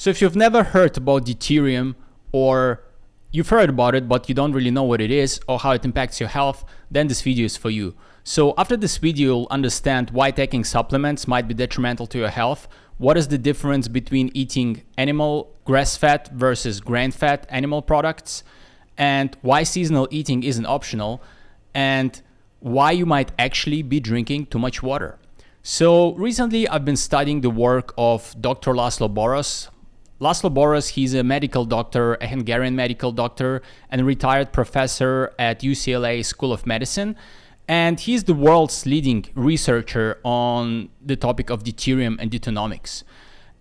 So if you've never heard about deuterium, or you've heard about it but you don't really know what it is or how it impacts your health, then this video is for you. So after this video, you'll understand why taking supplements might be detrimental to your health, what is the difference between eating animal grass-fed versus grain-fed animal products, and why seasonal eating isn't optional, and why you might actually be drinking too much water. So recently I've been studying the work of Dr. Laszlo Boros. Laszlo Boros, he's a medical doctor, a Hungarian medical doctor, and a retired professor at UCLA School of Medicine. And he's the world's leading researcher on the topic of deuterium and deutonomics.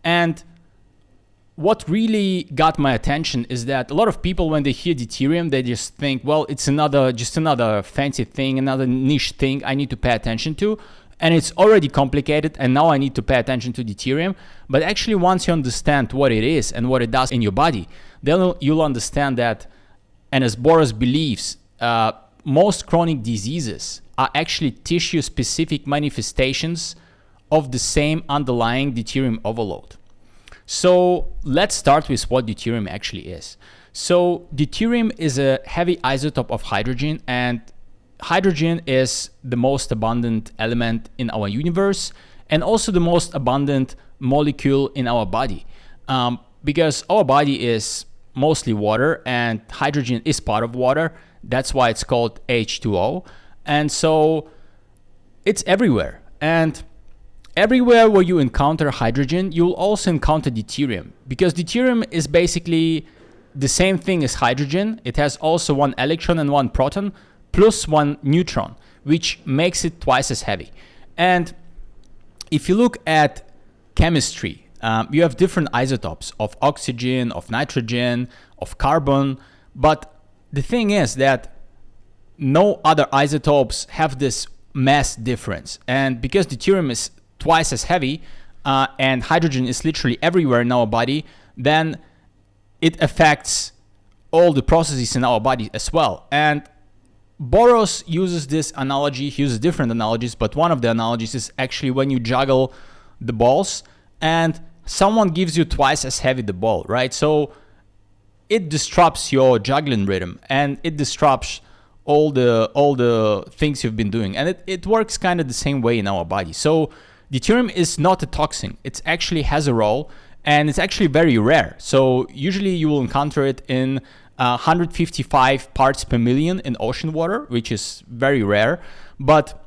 And what really got my attention is that a lot of people, when they hear deuterium, they just think, well, it's just another fancy thing, another niche thing I need to pay attention to. And it's already complicated, and now I need to pay attention to deuterium. But actually, once you understand what it is and what it does in your body, then you'll understand that, and as Boros believes, most chronic diseases are actually tissue-specific manifestations of the same underlying deuterium overload. So let's start with what deuterium actually is. So deuterium is a heavy isotope of hydrogen, and hydrogen is the most abundant element in our universe and also the most abundant molecule in our body, because our body is mostly water and hydrogen is part of water. That's why it's called H2O. And so it's everywhere. And everywhere where you encounter hydrogen, you'll also encounter deuterium, because deuterium is basically the same thing as hydrogen. It has also one electron and one proton plus one neutron, which makes it twice as heavy. And if you look at chemistry, you have different isotopes of oxygen, of nitrogen, of carbon, but the thing is that no other isotopes have this mass difference. And because deuterium is twice as heavy and hydrogen is literally everywhere in our body, then it affects all the processes in our body as well. And Boros uses this analogy. He uses different analogies, but one of the analogies is actually when you juggle the balls and someone gives you twice as heavy the ball, right? So it disrupts your juggling rhythm and it disrupts all the things you've been doing. And it works kind of the same way in our body. So deuterium is not a toxin. It actually has a role, and it's actually very rare. So usually you will encounter it in 155 parts per million in ocean water, which is very rare. But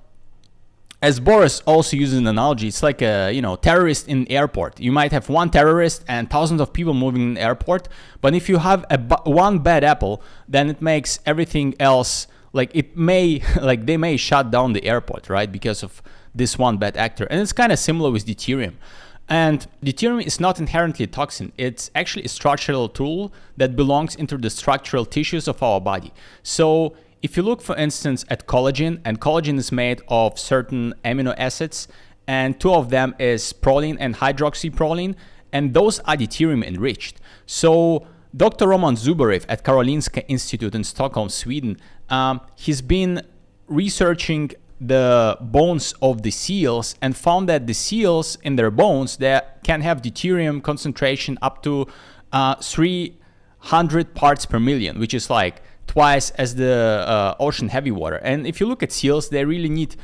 as Boros also uses an analogy, it's like a terrorist in an airport. You might have one terrorist and thousands of people moving in an airport, but if you have one bad apple, then it makes everything else they may shut down the airport, right? Because of this one bad actor. And it's kind of similar with deuterium. And deuterium is not inherently a toxin. It's actually a structural tool that belongs into the structural tissues of our body. So if you look, for instance, at collagen, and collagen is made of certain amino acids, and two of them is proline and hydroxyproline, and those are deuterium enriched. So Dr. Roman Zubarev at Karolinska Institute in Stockholm, Sweden, he's been researching the bones of the seals and found that the seals in their bones, they can have deuterium concentration up to 300 parts per million, which is like twice as the ocean heavy water. And if you look at seals, they really need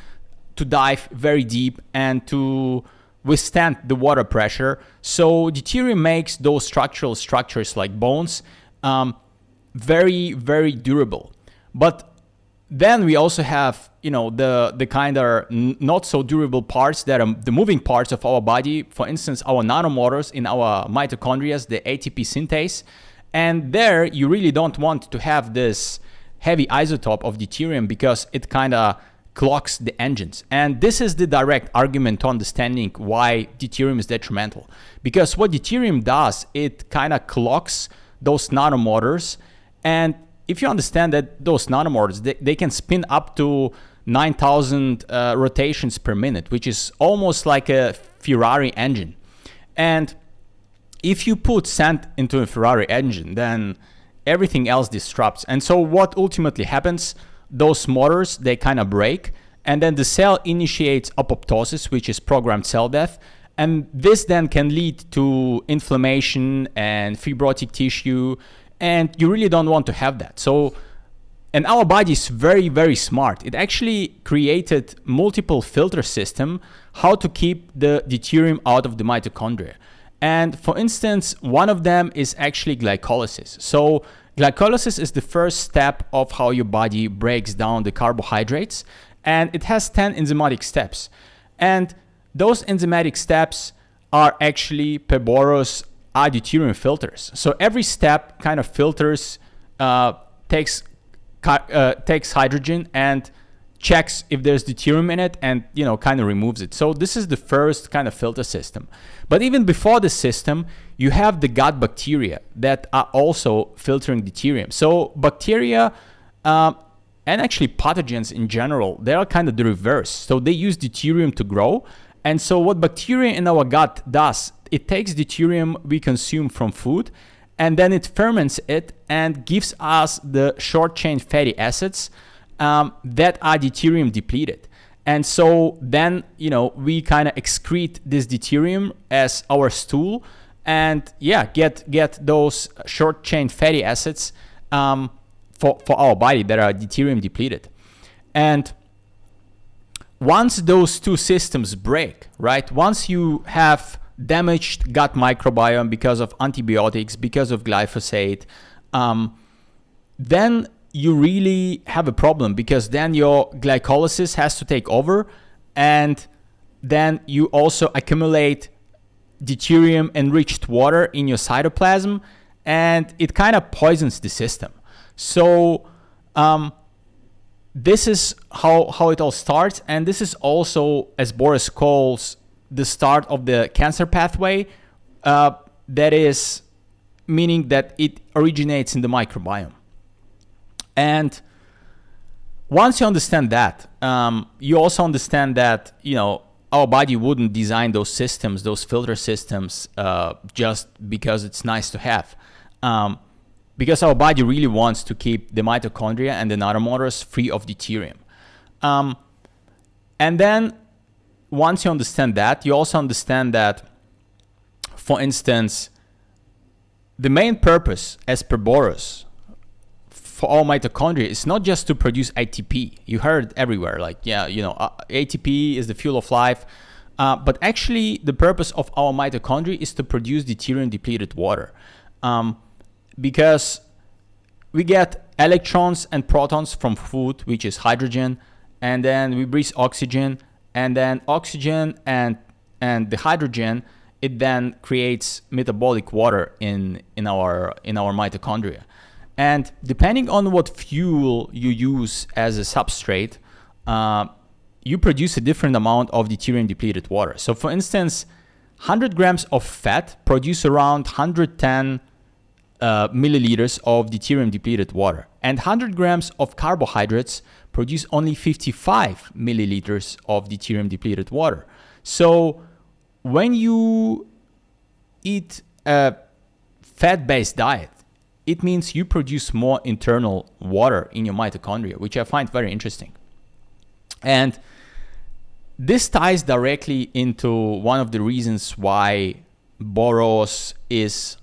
to dive very deep and to withstand the water pressure. So deuterium makes those structural structures like bones very, very durable. But then we also have, the kind of not so durable parts that are the moving parts of our body. For instance, our nanomotors in our mitochondria, the ATP synthase. And there you really don't want to have this heavy isotope of deuterium because it kind of clogs the engines. And this is the direct argument to understanding why deuterium is detrimental. Because what deuterium does, it kind of clogs those nanomotors. And if you understand that those nanomotors, they can spin up to 9,000 rotations per minute, which is almost like a Ferrari engine. And if you put sand into a Ferrari engine, then everything else disrupts. And so what ultimately happens, those motors, they kind of break, and then the cell initiates apoptosis, which is programmed cell death, And this then can lead to inflammation and fibrotic tissue, and you really don't want to have that. So, and our body is very, very smart. It actually created multiple filter system how to keep the deuterium out of the mitochondria. And for instance, one of them is actually glycolysis. So glycolysis is the first step of how your body breaks down the carbohydrates, and it has 10 enzymatic steps. And those enzymatic steps are actually Perboros deuterium filters. So every step kind of filters, takes hydrogen and checks if there's deuterium in it, and kind of removes it. So this is the first kind of filter system. But even before the system, you have the gut bacteria that are also filtering deuterium. So bacteria and actually pathogens in general, they are kind of the reverse. So they use deuterium to grow. And so what bacteria in our gut does, it takes deuterium we consume from food, and then it ferments it and gives us the short-chain fatty acids that are deuterium depleted. And so then, we kind of excrete this deuterium as our stool, and get those short-chain fatty acids for our body that are deuterium depleted. And once those two systems break, right? Once you have damaged gut microbiome because of antibiotics, because of glyphosate, then you really have a problem, because then your glycolysis has to take over, and then you also accumulate deuterium enriched water in your cytoplasm, and it kind of poisons the system. So this is how it all starts, and this is also, as Boris calls, the start of the cancer pathway. That is meaning that it originates in the microbiome. And once you understand that, you also understand that our body wouldn't design those systems, those filter systems, just because it's nice to have. Because our body really wants to keep the mitochondria and the nanomotors free of deuterium. And then once you understand that, you also understand that, for instance, the main purpose as per Boris for all mitochondria is not just to produce ATP. You heard everywhere, like, ATP is the fuel of life. But actually, the purpose of our mitochondria is to produce deuterium depleted water. Because we get electrons and protons from food, which is hydrogen, and then we breathe oxygen, and then oxygen and the hydrogen, it then creates metabolic water in our mitochondria. And depending on what fuel you use as a substrate, you produce a different amount of deuterium depleted water. So for instance, 100 grams of fat produce around 110 milliliters of deuterium depleted water, and 100 grams of carbohydrates produce only 55 milliliters of deuterium depleted water. So when you eat a fat-based diet, it means you produce more internal water in your mitochondria, which I find very interesting. And this ties directly into one of the reasons why Boros is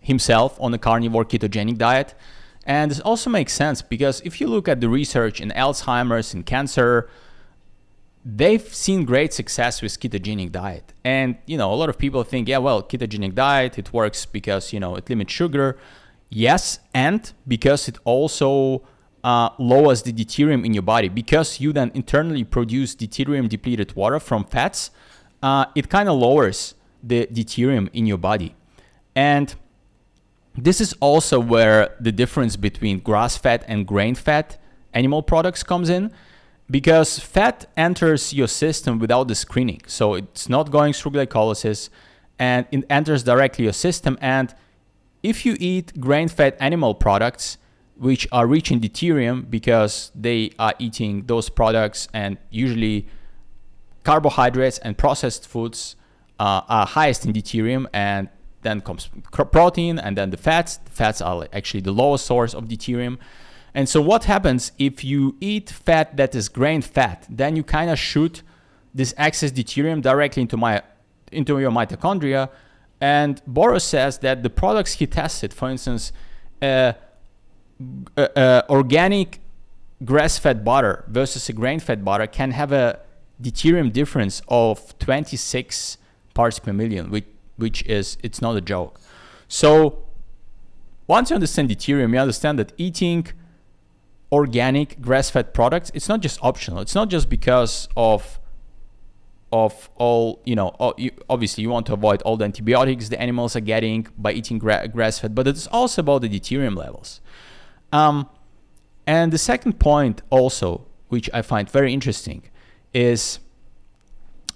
himself on a carnivore ketogenic diet. And this also makes sense, because if you look at the research in Alzheimer's and cancer, they've seen great success with ketogenic diet. And a lot of people think, ketogenic diet, it works because it limits sugar. Yes, and because it also lowers the deuterium in your body, because you then internally produce deuterium depleted water from fats. It kind of lowers the deuterium in your body. And this is also where the difference between grass-fed and grain-fed animal products comes in, because fat enters your system without the screening. So it's not going through glycolysis, and it enters directly your system. And if you eat grain-fed animal products, which are rich in deuterium because they are eating those products, and usually carbohydrates and processed foods are highest in deuterium, and then comes protein, and then the fats. The fats are actually the lowest source of deuterium. And so what happens if you eat fat that is grain fat? Then you kind of shoot this excess deuterium directly into your mitochondria. And Boros says that the products he tested, for instance, organic grass-fed butter versus a grain-fed butter, can have a deuterium difference of 26 parts per million, which is, it's not a joke. So once you understand deuterium, you understand that eating organic grass-fed products, it's not just optional. It's not just because of all, obviously you want to avoid all the antibiotics the animals are getting by eating grass-fed, but it's also about the deuterium levels. And the second point also, which I find very interesting, is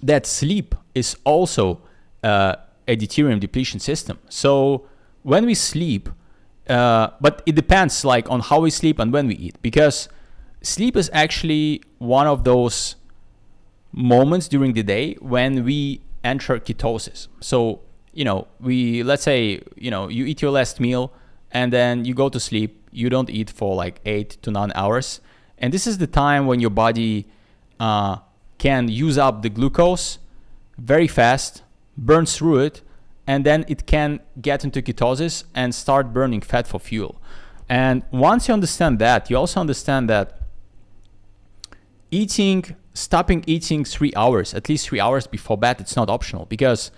that sleep is also a deuterium depletion system. So when we sleep, but it depends like on how we sleep and when we eat, because sleep is actually one of those moments during the day when we enter ketosis. So, let's say, you eat your last meal and then you go to sleep, you don't eat for like 8 to 9 hours. And this is the time when your body can use up the glucose very fast, burns through it, and then it can get into ketosis and start burning fat for fuel. And once you understand that, you also understand that stopping eating 3 hours, at least 3 hours before bed, it's not optional, because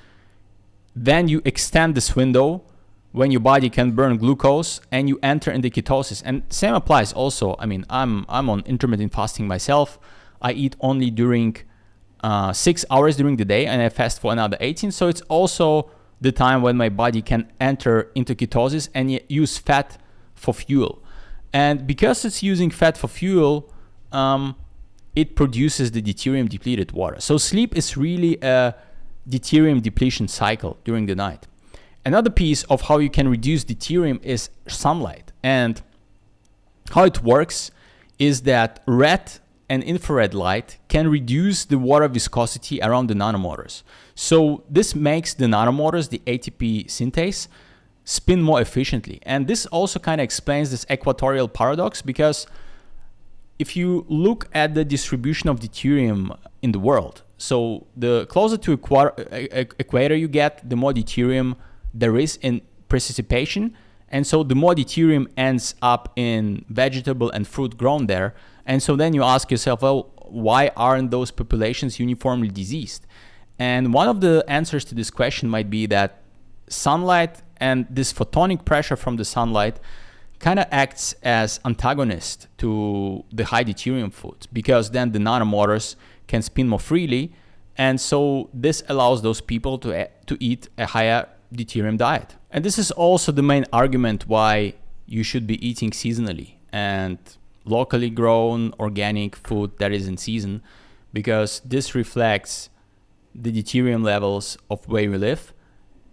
then you extend this window when your body can burn glucose and you enter into ketosis. And same applies also. I mean, I'm on intermittent fasting myself. I eat only during 6 hours during the day and I fast for another 18. So it's also the time when my body can enter into ketosis and use fat for fuel. And because it's using fat for fuel, it produces the deuterium depleted water. So sleep is really a deuterium depletion cycle during the night. Another piece of how you can reduce deuterium is sunlight. And how it works is that red and infrared light can reduce the water viscosity around the nanomotors. So this makes the nanomotors, the ATP synthase, spin more efficiently. And this also kind of explains this equatorial paradox, because if you look at the distribution of deuterium in the world, so the closer to equator you get, the more deuterium there is in precipitation. And so the more deuterium ends up in vegetable and fruit grown there. And so then you ask yourself, well, why aren't those populations uniformly diseased? And one of the answers to this question might be that sunlight and this photonic pressure from the sunlight kind of acts as antagonist to the high deuterium foods, because then the nanomotors can spin more freely. And so this allows those people to eat a higher deuterium diet. And this is also the main argument why you should be eating seasonally and locally grown organic food that is in season, because this reflects the deuterium levels of where you live,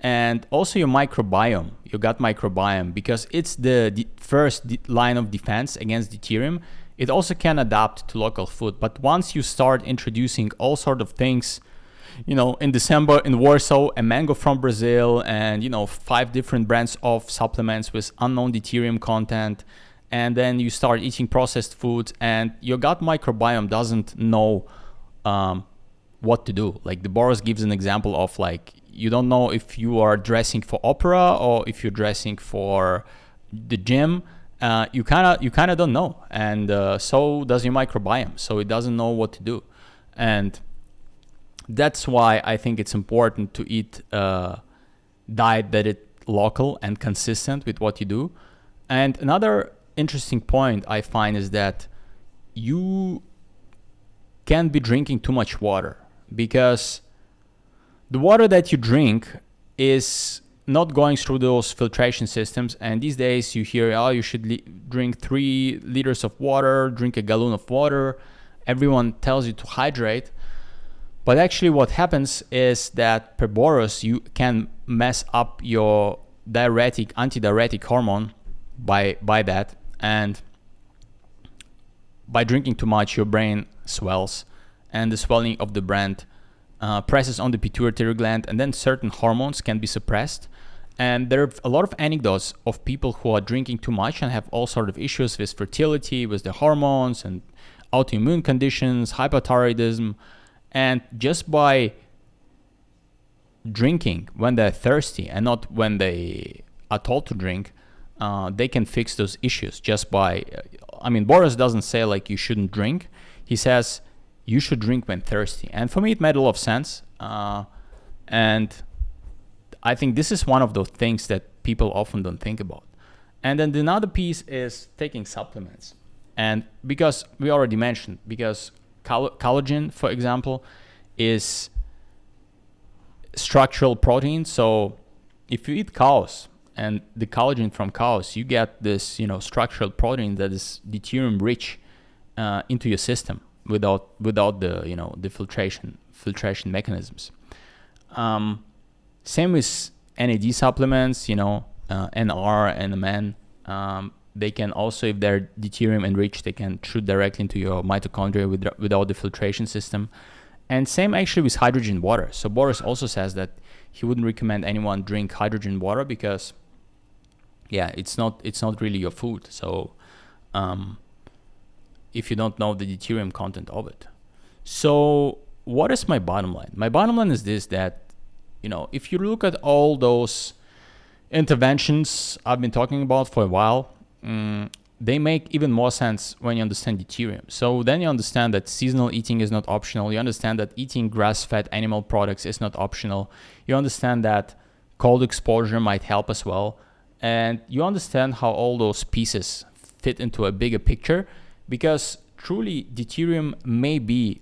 and also your microbiome, your gut microbiome, because it's the first line of defense against deuterium. It also can adapt to local food, but once you start introducing all sort of things, in December in Warsaw, a mango from Brazil, and 5 different brands of supplements with unknown deuterium content, and then you start eating processed foods, and your gut microbiome doesn't know what to do. Like the Boros gives an example of like, you don't know if you are dressing for opera or if you're dressing for the gym. You kind of don't know, and so does your microbiome. So it doesn't know what to do, and that's why I think it's important to eat a diet that is local and consistent with what you do. And another interesting point I find is that you can't be drinking too much water, because the water that you drink is not going through those filtration systems. And these days you hear, you should drink 3 liters of water, drink a gallon of water. Everyone tells you to hydrate. But actually what happens is that per Boros, you can mess up your antidiuretic hormone by that. And by drinking too much, your brain swells, and the swelling of the brain presses on the pituitary gland, and then certain hormones can be suppressed. And there are a lot of anecdotes of people who are drinking too much and have all sort of issues with fertility, with the hormones, and autoimmune conditions, hypothyroidism. And just by drinking when they're thirsty and not when they are told to drink, they can fix those issues just by, I mean, Boris doesn't say like you shouldn't drink. He says you should drink when thirsty. And for me, it made a lot of sense. And I think this is one of those things that people often don't think about. And then the another piece is taking supplements. And because we already mentioned, because collagen, for example, is structural protein. So if you eat cows and the collagen from cows, you get this, structural protein that is deuterium rich into your system without the, the filtration mechanisms. Same with NAD supplements, NR, NMN. They can also, if they're deuterium enriched, they can shoot directly into your mitochondria without the filtration system. And same actually with hydrogen water. So Boris also says that he wouldn't recommend anyone drink hydrogen water because, it's not really your food. So if you don't know the deuterium content of it. So what is my bottom line? My bottom line is this, that, if you look at all those interventions I've been talking about for a while, they make even more sense when you understand deuterium. So then you understand that seasonal eating is not optional. You understand that eating grass-fed animal products is not optional. You understand that cold exposure might help as well. And you understand how all those pieces fit into a bigger picture, because truly deuterium may be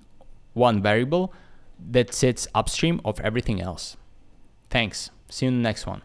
one variable that sits upstream of everything else. Thanks. See you in the next one.